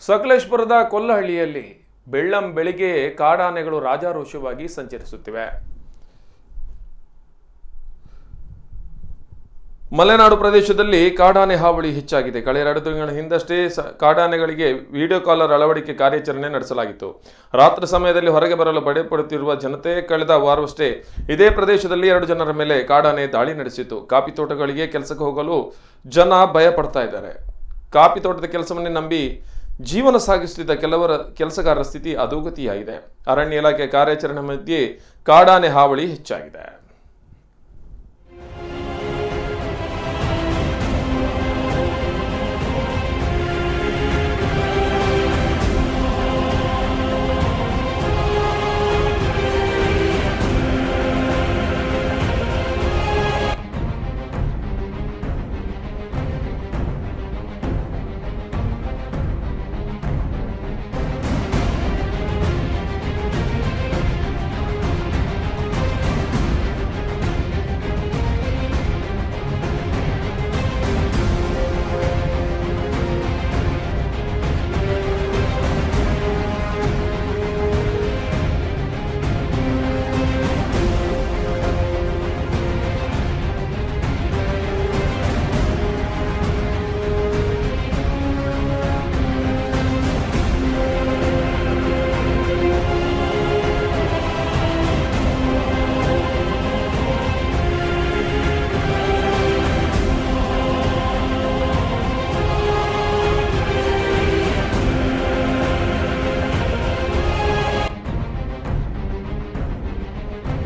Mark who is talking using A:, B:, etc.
A: ಸಕಲೇಶಪುರದ ಕೊಲ್ಲಹಳ್ಳಿಯಲ್ಲಿ ಬೆಳ್ಳಂ ಬೆಳಿಗ್ಗೆ ಕಾಡಾನೆಗಳು ರಾಜಾರೋಷವಾಗಿ ಸಂಚರಿಸುತ್ತಿವೆ. ಮಲೆನಾಡು ಪ್ರದೇಶದಲ್ಲಿ ಕಾಡಾನೆ ಹಾವಳಿ ಹೆಚ್ಚಾಗಿದೆ. ಕಳೆದ 2 ತಿಂಗಳ ಹಿಂದಷ್ಟೇ ಕಾಡಾನೆಗಳಿಗೆ ವಿಡಿಯೋ ಕಾಲರ್ ಅಳವಡಿಕೆ ಕಾರ್ಯಾಚರಣೆ ನಡೆಸಲಾಗಿತ್ತು. ರಾತ್ರಿ ಸಮಯದಲ್ಲಿ ಹೊರಗೆ ಬರಲು ಪಡೆಯುತ್ತಿರುವ ಜನತೆ ಕಳೆದ ವಾರವಷ್ಟೇ ಇದೇ ಪ್ರದೇಶದಲ್ಲಿ 2 ಜನರ ಮೇಲೆ ಕಾಡಾನೆ ದಾಳಿ ನಡೆಸಿತ್ತು. ಕಾಫಿ ತೋಟಗಳಿಗೆ ಕೆಲಸಕ್ಕೆ ಹೋಗಲು ಜನ ಭಯ ಪಡ್ತಾ ಇದ್ದಾರೆ. ಕಾಫಿ ತೋಟದ ಕೆಲಸವನ್ನೇ ನಂಬಿ ಜೀವನ ಸಾಗಿಸುತ್ತಿದ್ದ ಕೆಲವರ ಕೆಲಸಗಾರರ ಸ್ಥಿತಿ ಅಧೋಗತಿಯಾಗಿದೆ. ಅರಣ್ಯ ಇಲಾಖೆ ಕಾರ್ಯಾಚರಣೆ ಮಧ್ಯೆ ಕಾಡಾನೆ ಹಾವಳಿ ಹೆಚ್ಚಾಗಿದೆ.